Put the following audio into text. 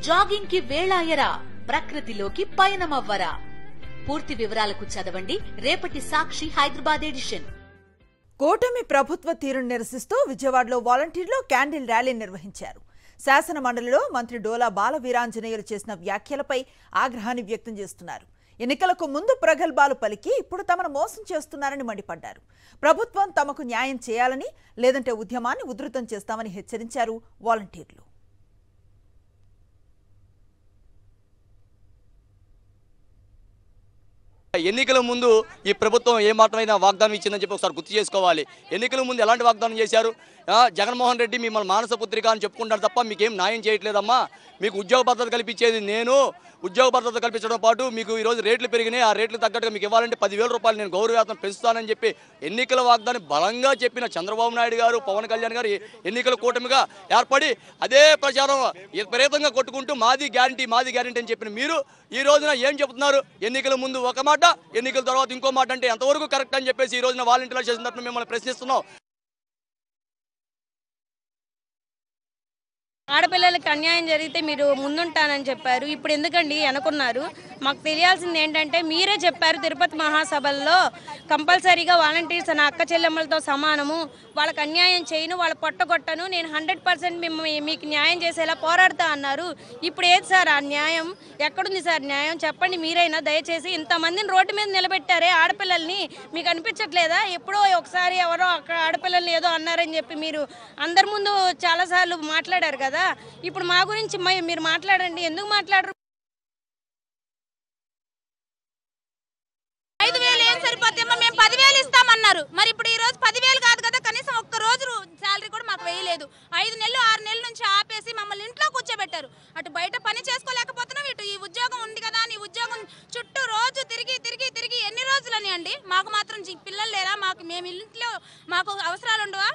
Jogging కి వేళాయరా, ప్రకృతిలోకి పయనమవ్వరా. పూర్తి వివరాలకు చదవండి రేపటి సాక్షి హైదరాబాద్ ఎడిషన్. కూటమి ప్రభుత్వ తీరును నిరసిస్తూ విజయవాడలో వాలంటీర్లు క్యాండిల్ ర్యాలీ నిర్వహించారు. శాసన మండలిలో మంత్రి డోలా బాల వీరాంజనేయులు చేసిన వ్యాఖ్యలపై ఆగ్రహాన్ని వ్యక్తం చేస్తున్నారు. ఎన్నికలకు ముందు ప్రగల్భాలు పలికి ఇప్పుడు తమను మోసం చేస్తున్నారని మండిపడ్డారు. ప్రభుత్వం తమకు న్యాయం చేయాలని, లేదంటే ఉద్యమాన్ని ఉధృతం చేస్తామని హెచ్చరించారు వాలంటీర్లు. ఎన్నికల ముందు ఈ ప్రభుత్వం ఏ మాత్రమైనా వాగ్దానం ఇచ్చిందని చెప్పి ఒకసారి గుర్తు చేసుకోవాలి. ఎన్నికల ముందు ఎలాంటి వాగ్దానం చేశారు? జగన్మోహన్ రెడ్డి మిమ్మల్ని మానస పుత్రిక అని చెప్పుకుంటారు తప్ప మీకేం న్యాయం చేయట్లేదమ్మా. మీకు ఉద్యోగ భద్రత కల్పించేది నేను. ఉద్యోగ భద్రత కల్పించడం పాటు మీకు ఈరోజు రేట్లు పెరిగినాయి. ఆ రేట్లు తగ్గట్టుగా మీకు ఇవ్వాలంటే 10,000 రూపాయలు నేను గౌరవవేతనం పెంచుతానని చెప్పి ఎన్నికల వాగ్దానం బలంగా చెప్పిన చంద్రబాబు నాయుడు గారు, పవన్ కళ్యాణ్ గారు ఎన్నికల కూటమిగా ఏర్పడి అదే ప్రచారం విపరీతంగా కొట్టుకుంటూ మాది గ్యారంటీ అని చెప్పిన మీరు ఈ రోజున ఏం చెబుతున్నారు? ఎన్నికల ముందు ఒక మాట, ఎన్నికల తర్వాత ఇంకో మాట అంటే ఎంతవరకు కరెక్ట్ అని చెప్పేసి ఈ రోజున వాలంటీర్లు చేసిన తరపున మిమ్మల్ని ప్రశ్నిస్తున్నాం. ఆడపిల్లలకి అన్యాయం జరిగితే మీరు ముందుంటానని చెప్పారు. ఇప్పుడు ఎందుకండి అనుకున్నారు? మాకు తెలియాల్సింది ఏంటంటే మీరే చెప్పారు తిరుపతి మహాసభల్లో కంపల్సరీగా వాలంటీర్స్ నా అక్క చెల్లెమ్మలతో సమానము, వాళ్ళకి అన్యాయం చేయను, వాళ్ళ పొట్టగొట్టను, నేను 100% మీకు న్యాయం చేసేలా పోరాడుతా అన్నారు. ఇప్పుడు ఏది సార్ ఆ న్యాయం? ఎక్కడుంది సార్ న్యాయం? చెప్పండి మీరైనా దయచేసి. ఇంతమందిని రోడ్డు మీద నిలబెట్టారే ఆడపిల్లల్ని, మీకు అనిపించట్లేదా? ఎప్పుడో ఒకసారి ఎవరో అక్కడ ఆడపిల్లల్ని ఏదో అన్నారని చెప్పి మీరు అందరి ముందు చాలాసార్లు మాట్లాడారు కదా. ఇప్పుడు మా గురించి మీరు మాట్లాడండి. ఎందుకు మాట్లాడరు? 5,000 ఏం సరిపోతుందో మేము 10,000 ఇస్తామన్నారు. మరి ఇప్పుడు ఈ రోజు 10,000 కాదు కదా, కనీసం ఒక్క రోజు శాలరీ కూడా మాకు వేయలేదు. 5 నెలలు 6 నెలల నుంచి ఆపేసి మమ్మల్ని ఇంట్లో కూర్చోబెట్టారు. అటు బయట పని చేసుకోలేకపోతున్నాం, ఇటు ఈ ఉద్యోగం ఉంది కదా అని ఉద్యోగం చుట్టూ రోజు తిరిగి ఎన్ని రోజులని అండి? మాకు మాత్రం పిల్లలు లేరా? మేము ఇంట్లో మాకు అవసరాలు ఉండవా?